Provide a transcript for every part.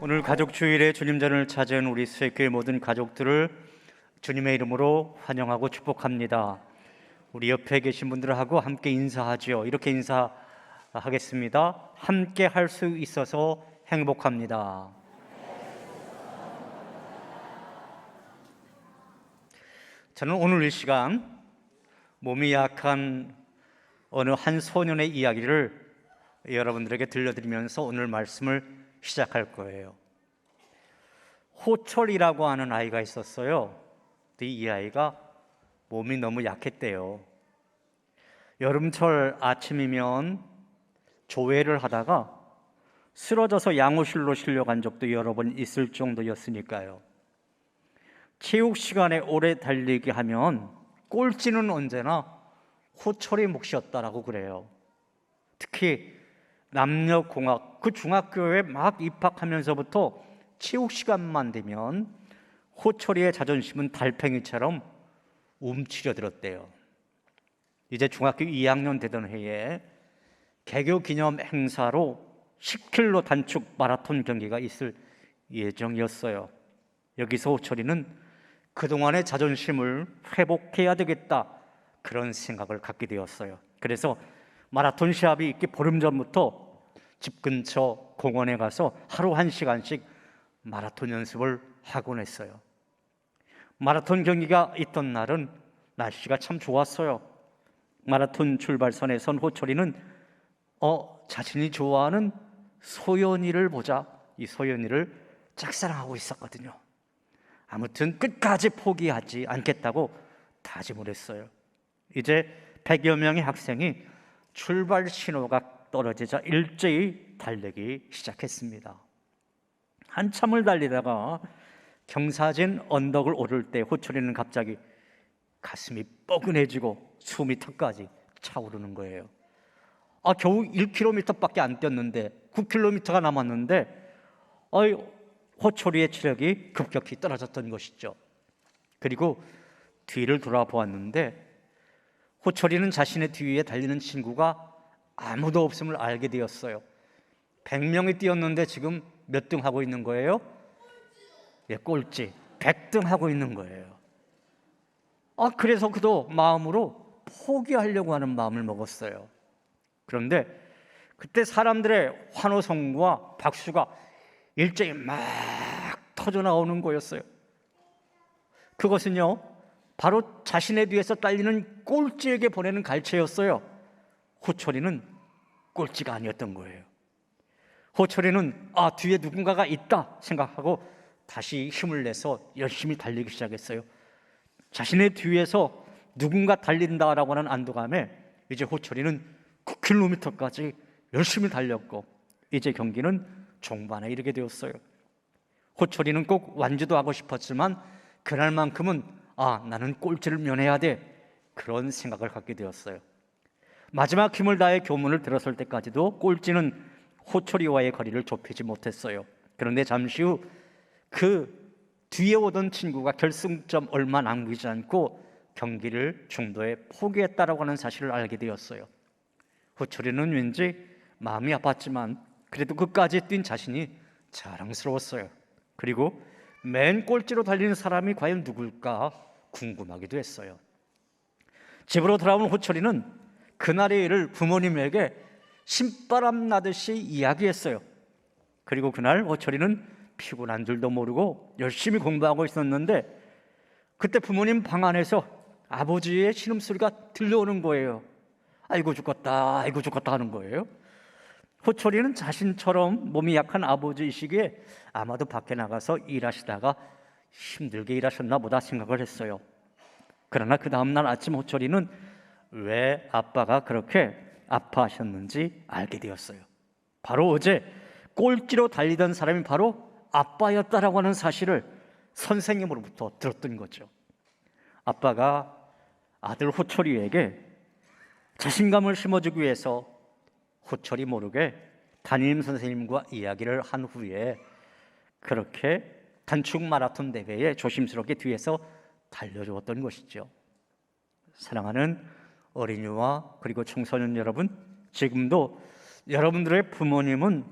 오늘 가족 주일에 주님전을 찾은 우리 수혜교회 모든 가족들을 주님의 이름으로 환영하고 축복합니다. 우리 옆에 계신 분들하고 함께 인사하죠. 이렇게 인사하겠습니다. 함께 할 수 있어서 행복합니다. 저는 오늘 이 시간 몸이 약한 어느 한 소년의 이야기를 여러분들에게 들려드리면서 오늘 말씀을 시작할 거예요. 호철이라고 하는 아이가 있었어요. 이 아이가 몸이 너무 약했대요. 여름철 아침이면 조회를 하다가 쓰러져서 양호실로 실려간 적도 여러 번 있을 정도였으니까요. 체육 시간에 오래 달리기 하면 꼴찌는 언제나 호철이 몫이었다라고 그래요. 특히 남녀공학, 그 중학교에 막 입학하면서부터 체육 시간만 되면 호철이의 자존심은 달팽이처럼 움츠려들었대요. 이제 중학교 2학년 되던 해에 개교 기념 행사로 10km 단축 마라톤 경기가 있을 예정이었어요. 여기서 호철이는 그동안의 자존심을 회복해야 되겠다, 그런 생각을 갖게 되었어요. 그래서 마라톤 시합이 있기 보름 전부터 집 근처 공원에 가서 하루 1시간씩 마라톤 연습을 하곤 했어요. 마라톤 경기가 있던 날은 날씨가 참 좋았어요. 마라톤 출발선에 선 호철이는 자신이 좋아하는 소연이를 보자 이 소연이를 짝사랑하고 있었거든요. 아무튼 끝까지 포기하지 않겠다고 다짐을 했어요. 이제 100여 명의 학생이 출발 신호가 떨어지자 일제히 달리기 시작했습니다. 한참을 달리다가 경사진 언덕을 오를 때 호철이는 갑자기 가슴이 뻐근해지고 숨이 턱까지 차오르는 거예요. 겨우 1km밖에 안 뛰었는데 9km가 남았는데 호철이의 체력이 급격히 떨어졌던 것이죠. 그리고 뒤를 돌아보았는데 호철이는 자신의 뒤에 달리는 친구가 아무도 없음을 알게 되었어요. 100명이 뛰었는데 지금 몇 등 하고 있는 거예요? 꼴찌. 100등 하고 있는 거예요. 그래서 그도 마음으로 포기하려고 하는 마음을 먹었어요. 그런데 그때 사람들의 환호성과 박수가 일제히 막 터져 나오는 거였어요. 그것은요, 바로 자신의 뒤에서 딸리는 꼴찌에게 보내는 갈채였어요. 호철이는 꼴찌가 아니었던 거예요. 호철이는 뒤에 누군가가 있다 생각하고 다시 힘을 내서 열심히 달리기 시작했어요. 자신의 뒤에서 누군가 달린다라고 하는 안도감에 이제 호철이는 9km까지 열심히 달렸고 이제 경기는 종반에 이르게 되었어요. 호철이는 꼭 완주도 하고 싶었지만 그날만큼은 나는 꼴찌를 면해야 돼, 그런 생각을 갖게 되었어요. 마지막 힘을 다해 교문을 들었을 때까지도 꼴찌는 호철이와의 거리를 좁히지 못했어요. 그런데 잠시 후 그 뒤에 오던 친구가 결승점 얼마 남기지 않고 경기를 중도에 포기했다라고 하는 사실을 알게 되었어요. 호철이는 왠지 마음이 아팠지만 그래도 끝까지 뛴 자신이 자랑스러웠어요. 그리고 맨 꼴찌로 달리는 사람이 과연 누굴까 궁금하기도 했어요. 집으로 돌아온 호철이는 그날의 일을 부모님에게 신바람 나듯이 이야기했어요. 그리고 그날 호철이는 피곤한 줄도 모르고 열심히 공부하고 있었는데 그때 부모님 방 안에서 아버지의 신음소리가 들려오는 거예요. 아이고 죽겠다, 아이고 죽겠다 하는 거예요. 호철이는 자신처럼 몸이 약한 아버지이시기에 아마도 밖에 나가서 일하시다가 힘들게 일하셨나 보다 생각을 했어요. 그러나 그 다음날 아침 호철이는 왜 아빠가 그렇게 아파하셨는지 알게 되었어요. 바로 어제 꼴찌로 달리던 사람이 바로 아빠였다라고 하는 사실을 선생님으로부터 들었던 거죠. 아빠가 아들 호철이에게 자신감을 심어주기 위해서 호철이 모르게 담임 선생님과 이야기를 한 후에 그렇게 단축 마라톤 대회에 조심스럽게 뒤에서 달려주었던 것이죠. 사랑하는 어린이와 그리고 청소년 여러분, 지금도 여러분들의 부모님은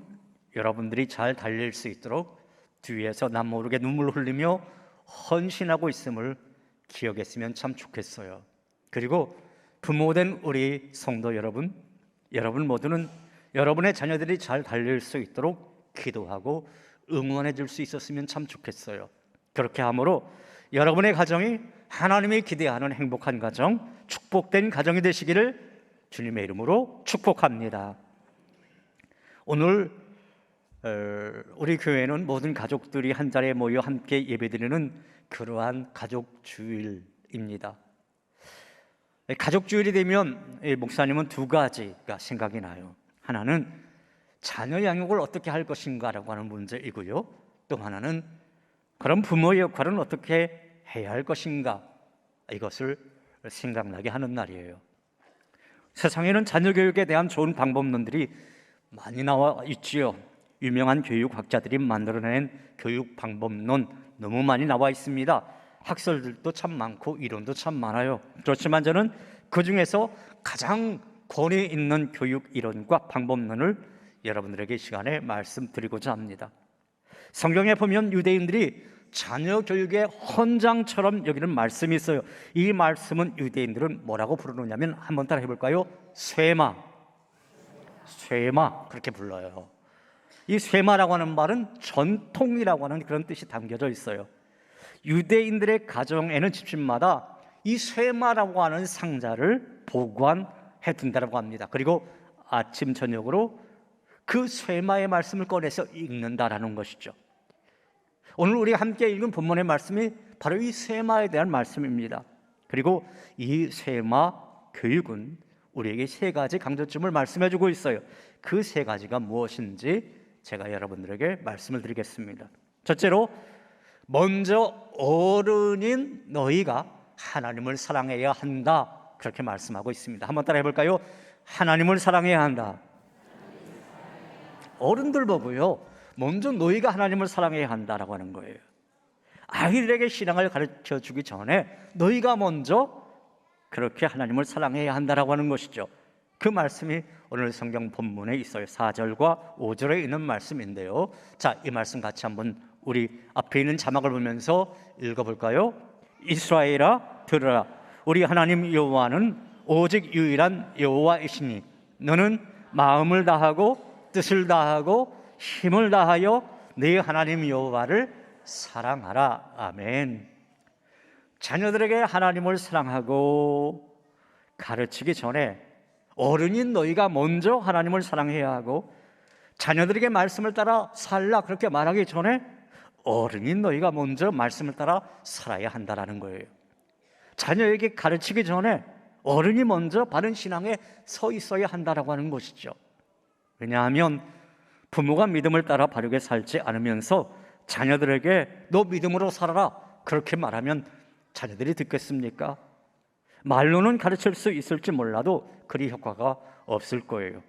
여러분들이 잘 달릴 수 있도록 뒤에서 남 모르게 눈물 흘리며 헌신하고 있음을 기억했으면 참 좋겠어요. 그리고 부모된 우리 성도 여러분, 여러분 모두는 여러분의 자녀들이 잘 달릴 수 있도록 기도하고 응원해 줄 수 있었으면 참 좋겠어요. 그렇게 함으로 여러분의 가정이 하나님이 기대하는 행복한 가정, 축복된 가정이 되시기를 주님의 이름으로 축복합니다. 오늘 우리 교회는 모든 가족들이 한 자리에 모여 함께 예배드리는 그러한 가족 주일입니다. 가족 주일이 되면 목사님은 두 가지가 생각이 나요. 하나는 자녀 양육을 어떻게 할 것인가라고 하는 문제이고요, 또 하나는 그런 부모의 역할은 어떻게 해야 할 것인가, 이것을 생각나게 하는 날이에요. 세상에는 자녀 교육에 대한 좋은 방법론들이 많이 나와 있지요. 유명한 교육학자들이 만들어낸 교육 방법론 너무 많이 나와 있습니다. 학설들도 참 많고 이론도 참 많아요. 그렇지만 저는 그 중에서 가장 권위 있는 교육 이론과 방법론을 여러분들에게 이 시간에 말씀드리고자 합니다. 성경에 보면 유대인들이 자녀 교육의 헌장처럼 여기는 말씀이 있어요. 이 말씀은 유대인들은 뭐라고 부르느냐면, 한번 따라 해볼까요? 쇠마, 그렇게 불러요. 이 쇠마라고 하는 말은 전통이라고 하는 그런 뜻이 담겨져 있어요. 유대인들의 가정에는 집집마다 이 쇠마라고 하는 상자를 보관해 둔다고 합니다. 그리고 아침 저녁으로 그 쇠마의 말씀을 꺼내서 읽는다라는 것이죠. 오늘 우리가 함께 읽은 본문의 말씀이 바로 이 쇠마에 대한 말씀입니다. 그리고 이 쇠마 교육은 우리에게 세 가지 강조점을 말씀해 주고 있어요. 그 세 가지가 무엇인지 제가 여러분들에게 말씀을 드리겠습니다. 첫째로, 먼저 어른인 너희가 하나님을 사랑해야 한다, 그렇게 말씀하고 있습니다. 한번 따라 해볼까요? 하나님을 사랑해야 한다. 어른들 보고요, 먼저 너희가 하나님을 사랑해야 한다라고 하는 거예요. 아이들에게 신앙을 가르쳐 주기 전에 너희가 먼저 그렇게 하나님을 사랑해야 한다라고 하는 것이죠. 그 말씀이 오늘 성경 본문에 있어요. 4절과 5절에 있는 말씀인데요. 자, 이 말씀 같이 한번 우리 앞에 있는 자막을 보면서 읽어볼까요? 이스라엘아 들으라, 우리 하나님 여호와는 오직 유일한 여호와이시니 너는 마음을 다하고 뜻을 다하고 힘을 다하여 네 하나님 여호와를 사랑하라. 아멘. 자녀들에게 하나님을 사랑하고 가르치기 전에 어른인 너희가 먼저 하나님을 사랑해야 하고, 자녀들에게 말씀을 따라 살라 그렇게 말하기 전에 어른인 너희가 먼저 말씀을 따라 살아야 한다라는 거예요. 자녀에게 가르치기 전에 어른이 먼저 바른 신앙에 서 있어야 한다라고 하는 것이죠. 왜냐하면 부모가 믿음을 따라 바르게 살지 않으면서 자녀들에게 너 믿음으로 살아라 그렇게 말하면 자녀들이 듣겠습니까? 말로는 가르칠 수 있을지 몰라도 그리 효과가 없을 거예요.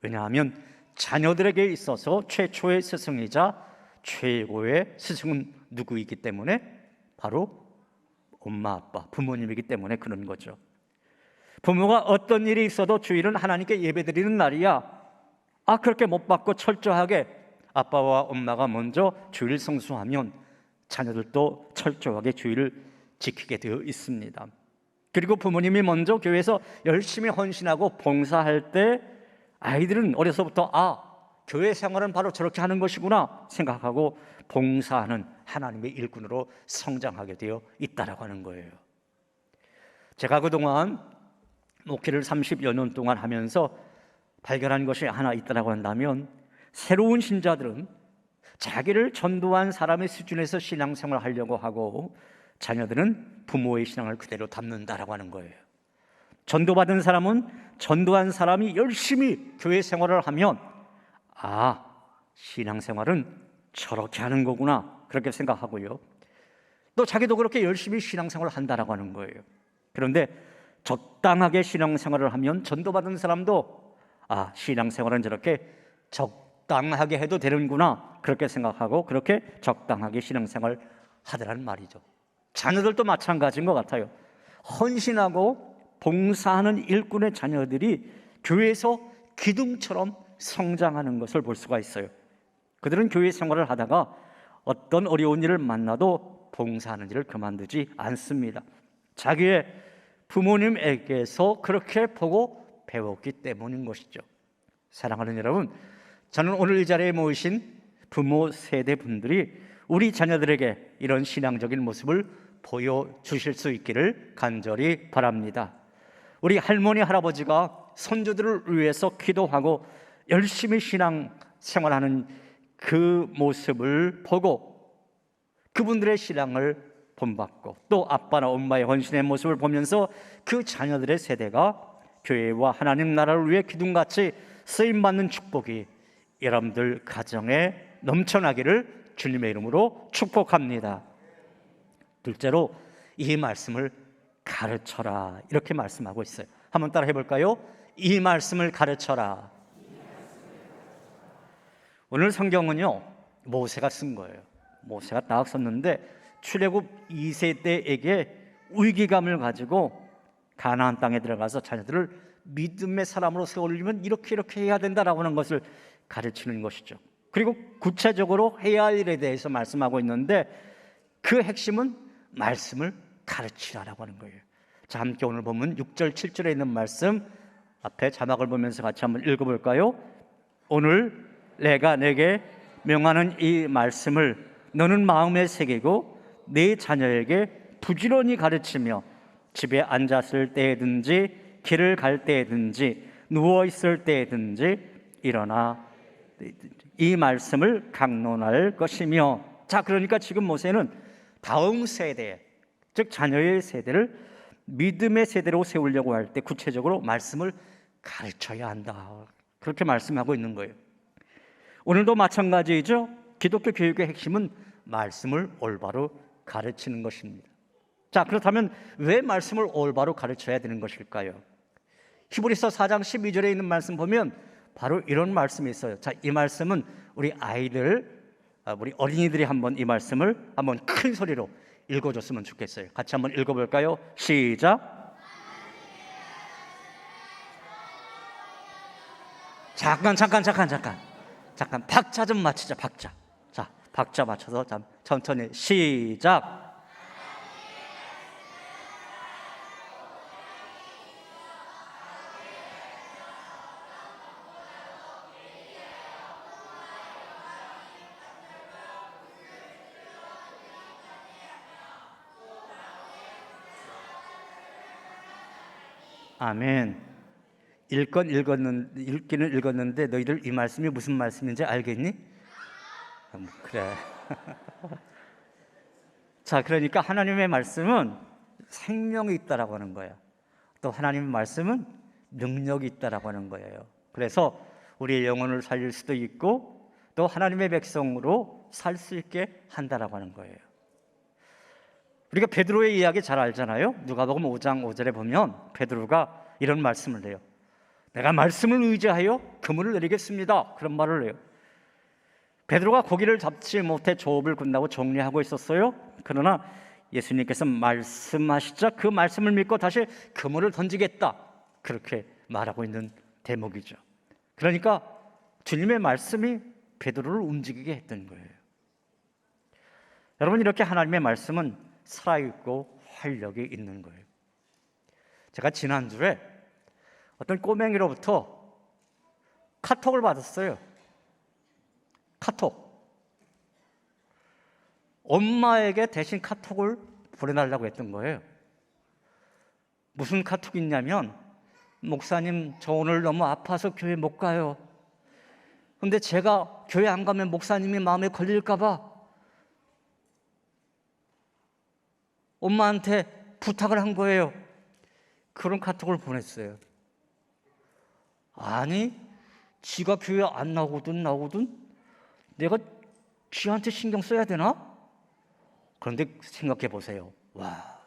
왜냐하면 자녀들에게 있어서 최초의 스승이자 최고의 스승은 누구이기 때문에? 바로 엄마, 아빠, 부모님이기 때문에 그런 거죠. 부모가 어떤 일이 있어도 주일은 하나님께 예배드리는 날이야, 그렇게 못 받고 철저하게 아빠와 엄마가 먼저 주일 성수하면 자녀들도 철저하게 주일을 지키게 되어 있습니다. 그리고 부모님이 먼저 교회에서 열심히 헌신하고 봉사할 때 아이들은 어려서부터 교회 생활은 바로 저렇게 하는 것이구나 생각하고 봉사하는 하나님의 일꾼으로 성장하게 되어 있다라고 하는 거예요. 제가 그동안 목회를 30여 년 동안 하면서 발견한 것이 하나 있다라고 한다면, 새로운 신자들은 자기를 전도한 사람의 수준에서 신앙생활을 하려고 하고 자녀들은 부모의 신앙을 그대로 담는다라고 하는 거예요. 전도받은 사람은 전도한 사람이 열심히 교회 생활을 하면 신앙생활은 저렇게 하는 거구나 그렇게 생각하고요, 또 자기도 그렇게 열심히 신앙생활을 한다라고 하는 거예요. 그런데 적당하게 신앙생활을 하면 전도받은 사람도 신앙생활은 저렇게 적당하게 해도 되는구나 그렇게 생각하고 그렇게 적당하게 신앙생활 하더라는 말이죠. 자녀들도 마찬가지인 것 같아요. 헌신하고 봉사하는 일꾼의 자녀들이 교회에서 기둥처럼 성장하는 것을 볼 수가 있어요. 그들은 교회 생활을 하다가 어떤 어려운 일을 만나도 봉사하는 일을 그만두지 않습니다. 자기의 부모님에게서 그렇게 보고 배웠기 때문인 것이죠. 사랑하는 여러분, 저는 오늘 이 자리에 모이신 부모 세대 분들이 우리 자녀들에게 이런 신앙적인 모습을 보여주실 수 있기를 간절히 바랍니다. 우리 할머니, 할아버지가 손주들을 위해서 기도하고 열심히 신앙 생활하는 그 모습을 보고 그분들의 신앙을 본받고 또 아빠나 엄마의 헌신의 모습을 보면서 그 자녀들의 세대가 교회와 하나님 나라를 위해 기둥같이 쓰임받는 축복이 여러분들 가정에 넘쳐나기를 주님의 이름으로 축복합니다. 둘째로 이 말씀을 가르쳐라, 이렇게 말씀하고 있어요. 한번 따라 해볼까요? 이 말씀을 가르쳐라. 오늘 성경은요, 모세가 쓴 거예요. 모세가 딱 썼는데 출애굽 2세대에게 위기감을 가지고 가나안 땅에 들어가서 자녀들을 믿음의 사람으로 세우려면 이렇게 해야 된다라고 하는 것을 가르치는 것이죠. 그리고 구체적으로 해야 할 일에 대해서 말씀하고 있는데 그 핵심은 말씀을 가르치라라고 하는 거예요. 자, 함께 오늘 보면 6절 7절에 있는 말씀 앞에 자막을 보면서 같이 한번 읽어볼까요? 오늘 내가 내게 명하는 이 말씀을 너는 마음에 새기고 네 자녀에게 부지런히 가르치며 집에 앉았을 때든지 길을 갈 때든지 누워 있을 때든지 일어나 이 말씀을 강론할 것이며. 자, 그러니까 지금 모세는 다음 세대, 즉 자녀의 세대를 믿음의 세대로 세우려고 할 때 구체적으로 말씀을 가르쳐야 한다, 그렇게 말씀하고 있는 거예요. 오늘도 마찬가지이죠. 기독교 교육의 핵심은 말씀을 올바로 가르치는 것입니다. 자, 그렇다면 왜 말씀을 올바로 가르쳐야 되는 것일까요? 히브리서 4장 12절에 있는 말씀 보면 바로 이런 말씀이 있어요. 자, 이 말씀은 우리 어린이들이 한번 이 말씀을 한번 큰 소리로 읽어줬으면 좋겠어요. 같이 한번 읽어볼까요? 시작. 잠깐 박자 좀 맞추자. 박자. 자, 박자 맞춰서 천천히 시작. 아멘. 읽기는 읽었는데 너희들 이 말씀이 무슨 말씀인지 알겠니? 그래. 자, 그러니까 하나님의 말씀은 생명이 있다라고 하는 거예요. 또 하나님의 말씀은 능력이 있다라고 하는 거예요. 그래서 우리의 영혼을 살릴 수도 있고 또 하나님의 백성으로 살 수 있게 한다라고 하는 거예요. 우리가 베드로의 이야기 잘 알잖아요. 누가복음 5장 5절에 보면 베드로가 이런 말씀을 해요. 내가 말씀을 의지하여 그물을 내리겠습니다, 그런 말을 해요. 베드로가 고기를 잡지 못해 조업을 끝나고 정리하고 있었어요. 그러나 예수님께서 말씀하시자 그 말씀을 믿고 다시 그물을 던지겠다, 그렇게 말하고 있는 대목이죠. 그러니까 주님의 말씀이 베드로를 움직이게 했던 거예요. 여러분, 이렇게 하나님의 말씀은 살아있고 활력이 있는 거예요. 제가 지난주에 어떤 꼬맹이로부터 카톡을 받았어요. 카톡. 엄마에게 대신 카톡을 보내달라고 했던 거예요. 무슨 카톡이 있냐면, 목사님, 저 오늘 너무 아파서 교회 못 가요. 근데 제가 교회 안 가면 목사님이 마음에 걸릴까 봐 엄마한테 부탁을 한 거예요. 그런 카톡을 보냈어요. 아니, 지가 교회 안 나오든 내가 지한테 신경 써야 되나? 그런데 생각해 보세요. 와,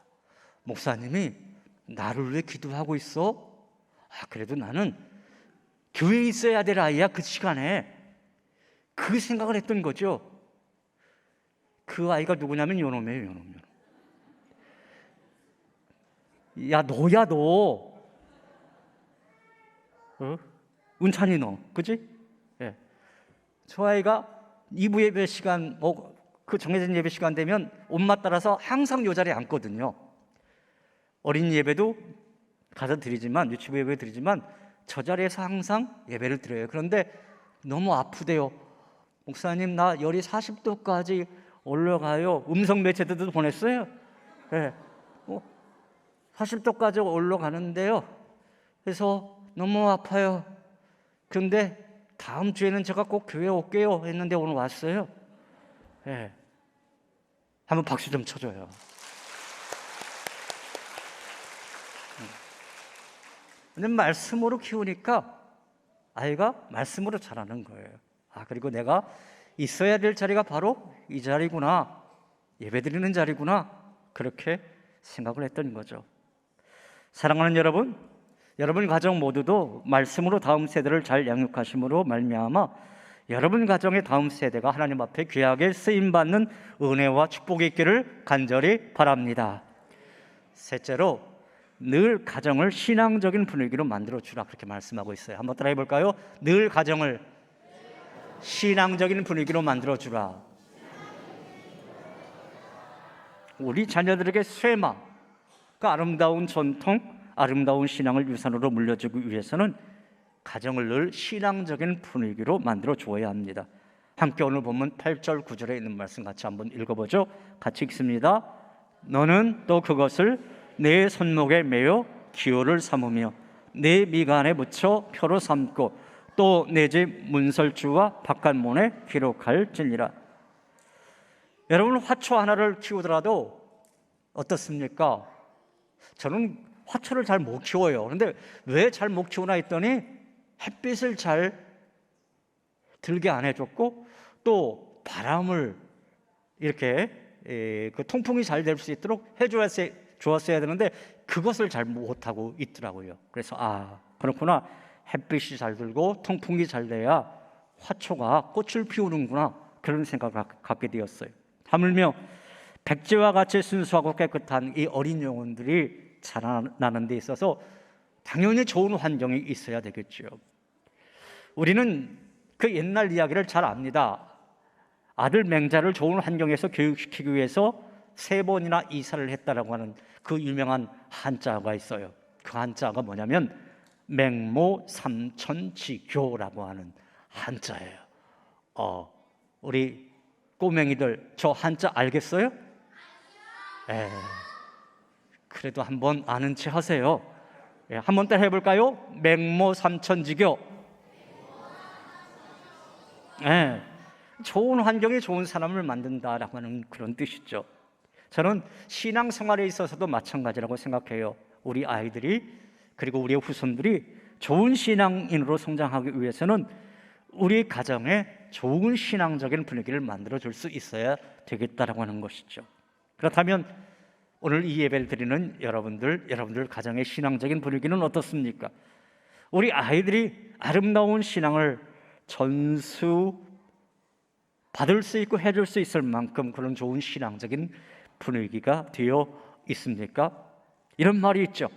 목사님이 나를 위해 기도하고 있어? 그래도 나는 교회에 있어야 될 아이야, 그 시간에. 그 생각을 했던 거죠. 그 아이가 누구냐면 요놈이에요, 요놈. 야, 너야 너. 은찬이 너, 그지? 예. 저 아이가 2부 예배 시간, 그 정해진 예배 시간 되면 엄마 따라서 항상 요 자리에 앉거든요. 어린이 예배도 가서 드리지만, 유치부 예배 드리지만 저 자리에서 항상 예배를 드려요. 그런데 너무 아프대요. 목사님, 나 열이 40도까지 올라가요. 음성 메시지도 보냈어요. 네. 40도까지 올라가는데요. 그래서 너무 아파요. 그런데 다음 주에는 제가 꼭 교회 올게요 했는데 오늘 왔어요. 네. 한번 박수 좀 쳐줘요. 근데 말씀으로 키우니까 아이가 말씀으로 자라는 거예요. 그리고 내가 있어야 될 자리가 바로 이 자리구나, 예배드리는 자리구나, 그렇게 생각을 했던 거죠. 사랑하는 여러분, 여러분 가정 모두도 말씀으로 다음 세대를 잘 양육하심으로 말미암아 여러분 가정의 다음 세대가 하나님 앞에 귀하게 쓰임받는 은혜와 축복이 있기를 간절히 바랍니다. 셋째로, 늘 가정을 신앙적인 분위기로 만들어주라, 그렇게 말씀하고 있어요. 한번 따라해 볼까요? 늘 가정을 신앙적인 분위기로 만들어주라. 우리 자녀들에게 쇠마, 그 아름다운 전통, 아름다운 신앙을 유산으로 물려주기 위해서는 가정을 늘 신앙적인 분위기로 만들어 주어야 합니다. 함께 오늘 본문 8절 9절에 있는 말씀 같이 한번 읽어보죠. 같이 읽습니다. 너는 또 그것을 내 손목에 매어 기호를 삼으며 내 미간에 붙여 표로 삼고 또 내 집 문설주와 바깥문에 기록할지니라. 여러분, 화초 하나를 키우더라도 어떻습니까? 저는 화초를 잘 못 키워요. 그런데 왜 잘 못 키우나 했더니 햇빛을 잘 들게 안 해줬고 또 바람을 이렇게 그 통풍이 잘 될 수 있도록 좋았어야 되는데 그것을 잘 못하고 있더라고요. 그래서 그렇구나, 햇빛이 잘 들고 통풍이 잘 돼야 화초가 꽃을 피우는구나, 그런 생각을 갖게 되었어요. 하물며 백제와 같이 순수하고 깨끗한 이 어린 영혼들이 자라나는 데 있어서 당연히 좋은 환경이 있어야 되겠죠. 우리는 그 옛날 이야기를 잘 압니다. 아들 맹자를 좋은 환경에서 교육시키기 위해서 3번이나 이사를 했다라고 하는 그 유명한 한자가 있어요. 그 한자가 뭐냐면 맹모 삼천지교라고 하는 한자예요. 우리 꼬맹이들 저 한자 알겠어요? 그래도 한번 아는 체 하세요. 한번 따라 해볼까요? 맹모 삼천지교. 좋은 환경이 좋은 사람을 만든다라고 하는 그런 뜻이죠. 저는 신앙생활에 있어서도 마찬가지라고 생각해요. 우리 아이들이 그리고 우리의 후손들이 좋은 신앙인으로 성장하기 위해서는 우리 가정에 좋은 신앙적인 분위기를 만들어줄 수 있어야 되겠다라고 하는 것이죠. 그렇다면 오늘 이 예배를 드리는 여러분들 가정의 신앙적인 분위기는 어떻습니까? 우리 아이들이 아름다운 신앙을 전수 받을 수 있고 해줄 수 있을 만큼 그런 좋은 신앙적인 분위기가 되어 있습니까? 이런 말이 있죠.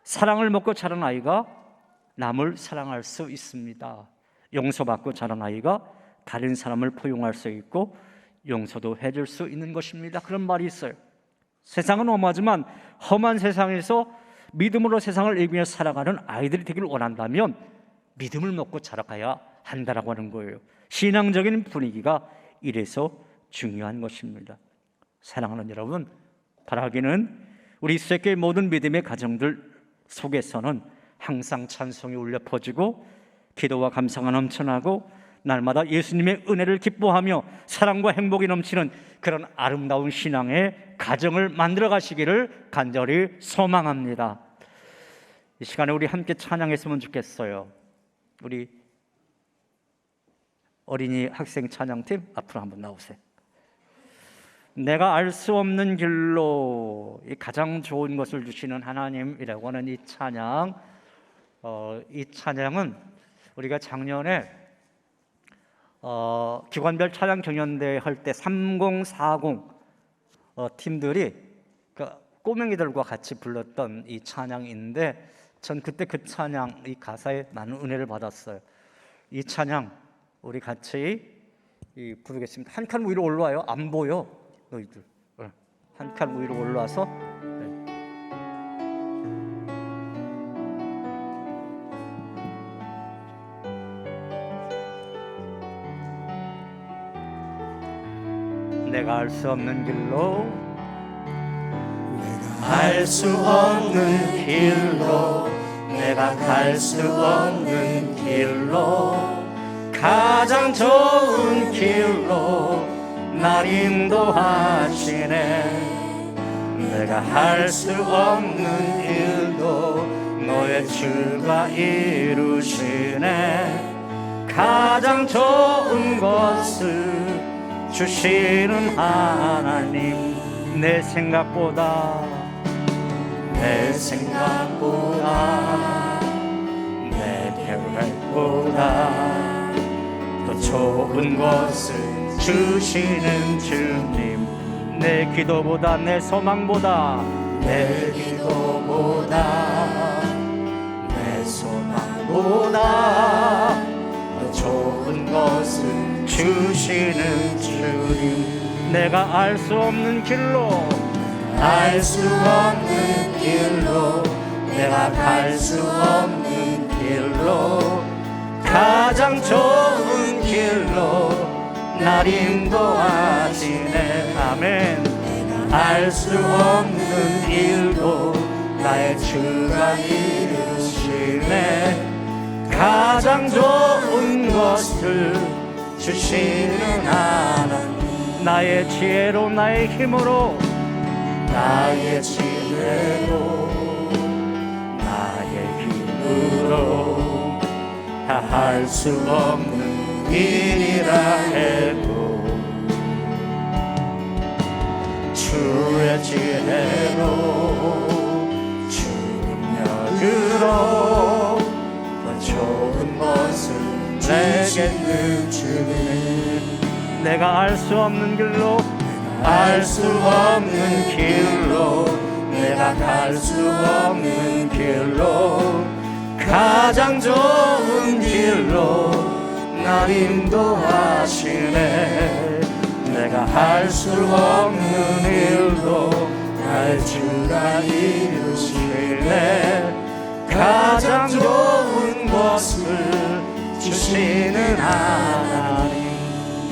사랑을 먹고 자란 아이가 남을 사랑할 수 있습니다. 용서받고 자란 아이가 다른 사람을 포용할 수 있고 용서도 해줄 수 있는 것입니다. 그런 말이 있어요. 세상은 험하지만 험한 세상에서 믿음으로 세상을 이기며 살아가는 아이들이 되길 원한다면 믿음을 먹고 자라가야 한다라고 하는 거예요. 신앙적인 분위기가 이래서 중요한 것입니다. 사랑하는 여러분, 바라기는 우리 세계 모든 믿음의 가정들 속에서는 항상 찬송이 울려 퍼지고 기도와 감사가 넘쳐나고 날마다 예수님의 은혜를 기뻐하며 사랑과 행복이 넘치는 그런 아름다운 신앙의 가정을 만들어 가시기를 간절히 소망합니다. 이 시간에 우리 함께 찬양했으면 좋겠어요. 우리 어린이 학생 찬양팀 앞으로 한번 나오세요. 내가 알 수 없는 길로 가장 좋은 것을 주시는 하나님이라고 하는 이 찬양, 이 찬양은 우리가 작년에 기관별 찬양 경연대회 할 때 3040 팀들이 꼬맹이들과 같이 불렀던 이 찬양인데 전 그때 그 찬양, 이 가사에 많은 은혜를 받았어요. 이 찬양 우리 같이 부르겠습니다. 한 칸 위로 올라와요. 안 보여 너희들. 한 칸 위로 올라와서 내가 알 수 없는 길로 알 수 없는 길로 내가 갈 수 없는 길로 가장 좋은 길로 날 인도하시네. 내가 할 수 없는 일도 너의 주가 이루시네. 가장 좋은 것을 주시는 하나님, 내 생각보다 내 계획보다 더 좋은 것을 주시는 주님, 내 기도보다 내 소망보다 내 기도보다 내 소망보다 더 좋은 것을 주시는 주님, 내가 알 수 없는 길로 알 수 없는 길로 내가 갈 수 없는 길로 가장 좋은 길로 날 인도하시네. 아멘. 알 수 없는 일도 나의 주가 이루시네. 가장 좋은 것을 주시는 하나님, 나의 지혜로 나의 힘으로 나의 지혜로 나의 힘으로 다 할 수 없는 일이라 해도 주의 지혜로 주 능력으로 더 좋은 것을 내게 주네. 내가 알 수 없는 길로 알 수 없는 길로 내가 갈 수 없는 길로 가장 좋은 길로 날 인도하시네. 내가 할 수 없는 일도 나의 주가 이루시네. 가장 좋은 것을 주시는 하나님.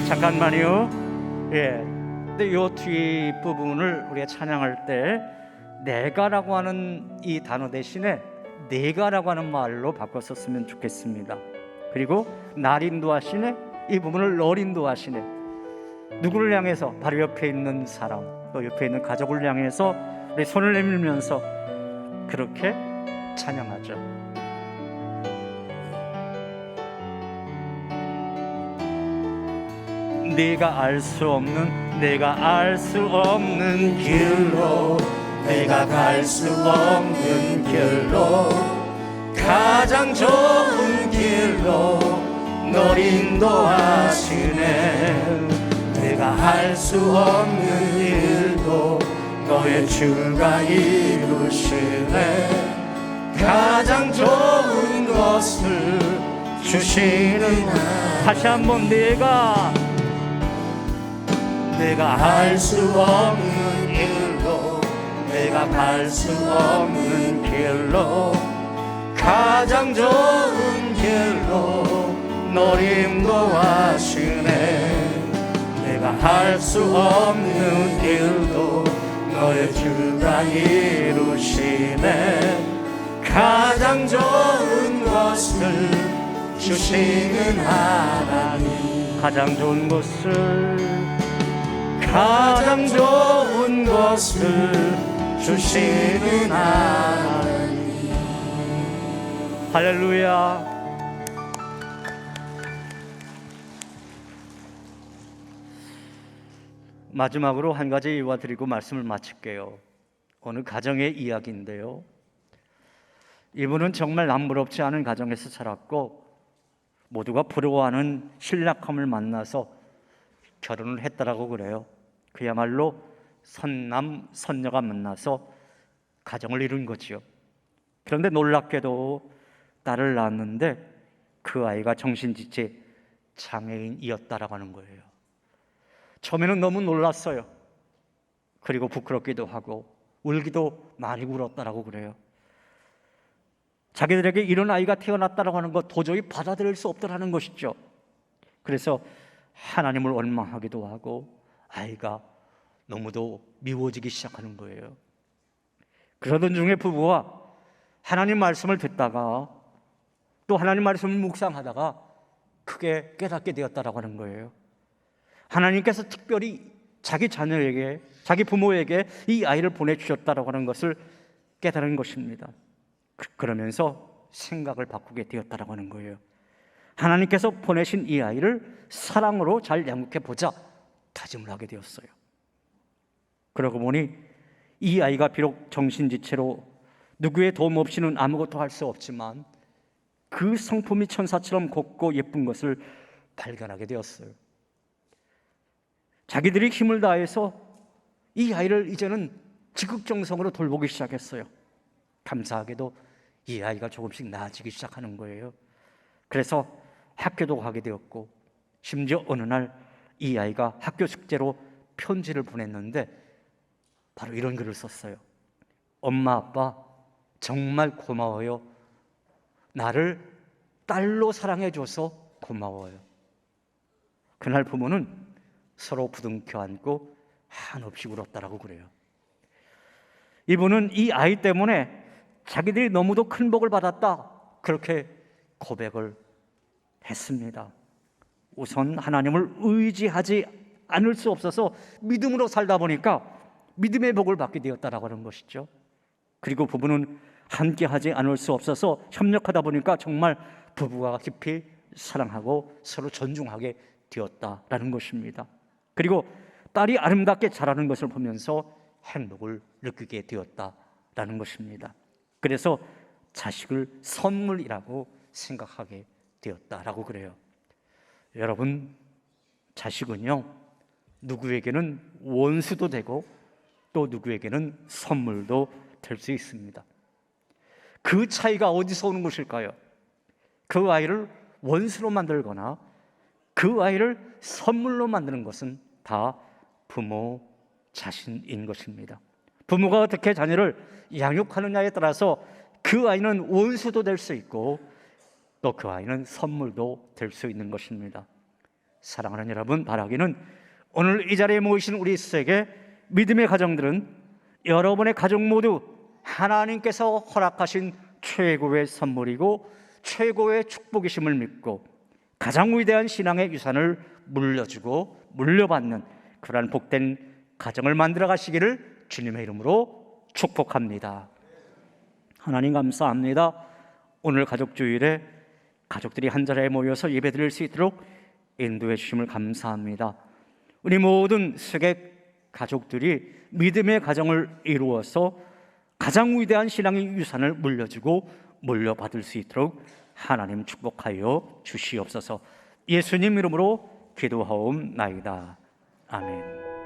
잠깐만요. 근데 요 뒤 부분을 우리가 찬양할 때 내가라고 하는 이 단어 대신에 내가라고 하는 말로 바꿔 썼으면 좋겠습니다. 그리고 날 인도하시네, 이 부분을 널 인도하시네. 누구를 향해서? 바로 옆에 있는 사람, 또 옆에 있는 가족을 향해서 우리 손을 내밀면서 그렇게 찬양하죠. 내가 알 수 없는 길로 내가 갈 수 없는 길로 가장 좋은 길로 널 인도하시네. 내가 할 수 없는 일도 너의 주가 이루시네. 가장 좋은 것을 주시는 다시 한번 내가 할 수 없는 일도 내가 갈 수 없는 길로 가장 좋은 길로 널 인도하시네. 내가 할 수 없는 일도 너의 주가 이루시네. 가장 좋은 것을 주시는 하나님, 가장 좋은 것을 가장 좋은 것을 주시는 하나님. 할렐루야. 마지막으로 한 가지 이와드리고 말씀을 마칠게요. 어느 가정의 이야기인데요. 이분은 정말 남부럽지 않은 가정에서 자랐고 모두가 부러워하는 신랑감을 만나서 결혼을 했다라고 그래요. 그야말로 선남 선녀가 만나서 가정을 이룬 거지요. 그런데 놀랍게도 딸을 낳았는데 그 아이가 정신지체 장애인이었다라고 하는 거예요. 처음에는 너무 놀랐어요. 그리고 부끄럽기도 하고 울기도 많이 울었다라고 그래요. 자기들에게 이런 아이가 태어났다라고 하는 것 도저히 받아들일 수 없더라는 것이죠. 그래서 하나님을 원망하기도 하고 아이가 너무도 미워지기 시작하는 거예요. 그러던 중에 부부가 하나님 말씀을 듣다가 또 하나님 말씀을 묵상하다가 크게 깨닫게 되었다라고 하는 거예요. 하나님께서 특별히 자기 자녀에게, 자기 부모에게 이 아이를 보내주셨다라고 하는 것을 깨달은 것입니다. 그러면서 생각을 바꾸게 되었다라고 하는 거예요. 하나님께서 보내신 이 아이를 사랑으로 잘 양육해 보자 다짐을 하게 되었어요. 그러고 보니 이 아이가 비록 정신지체로 누구의 도움 없이는 아무것도 할 수 없지만 그 성품이 천사처럼 곱고 예쁜 것을 발견하게 되었어요. 자기들이 힘을 다해서 이 아이를 이제는 지극정성으로 돌보기 시작했어요. 감사하게도 이 아이가 조금씩 나아지기 시작하는 거예요. 그래서 학교도 가게 되었고 심지어 어느 날 이 아이가 학교 숙제로 편지를 보냈는데 바로 이런 글을 썼어요. 엄마 아빠 정말 고마워요. 나를 딸로 사랑해줘서 고마워요. 그날 부모는 서로 부둥켜 안고 한없이 울었다라고 그래요. 이분은 이 아이 때문에 자기들이 너무도 큰 복을 받았다 그렇게 고백을 했습니다. 우선 하나님을 의지하지 않을 수 없어서 믿음으로 살다 보니까 믿음의 복을 받게 되었다라고 하는 것이죠. 그리고 부부는 함께 하지 않을 수 없어서 협력하다 보니까 정말 부부가 깊이 사랑하고 서로 존중하게 되었다라는 것입니다. 그리고 딸이 아름답게 자라는 것을 보면서 행복을 느끼게 되었다라는 것입니다. 그래서 자식을 선물이라고 생각하게 되었다라고 그래요. 여러분, 자식은요 누구에게는 원수도 되고 또 누구에게는 선물도 될 수 있습니다. 그 차이가 어디서 오는 것일까요? 그 아이를 원수로 만들거나 그 아이를 선물로 만드는 것은 다 부모 자신인 것입니다. 부모가 어떻게 자녀를 양육하느냐에 따라서 그 아이는 원수도 될 수 있고 또 그 아이는 선물도 될 수 있는 것입니다. 사랑하는 여러분, 바라기는 오늘 이 자리에 모이신 우리 세계 믿음의 가정들은 여러분의 가족 모두 하나님께서 허락하신 최고의 선물이고 최고의 축복이심을 믿고 가장 위대한 신앙의 유산을 물려주고 물려받는 그러한 복된 가정을 만들어 가시기를 주님의 이름으로 축복합니다. 하나님 감사합니다. 오늘 가족주일에 가족들이 한 자리에 모여서 예배드릴 수 있도록 인도해 주심을 감사합니다. 우리 모든 세계 가족들이 믿음의 가정을 이루어서 가장 위대한 신앙의 유산을 물려주고 물려받을 수 있도록 하나님 축복하여 주시옵소서. 예수님 이름으로 기도하옵나이다. 아멘.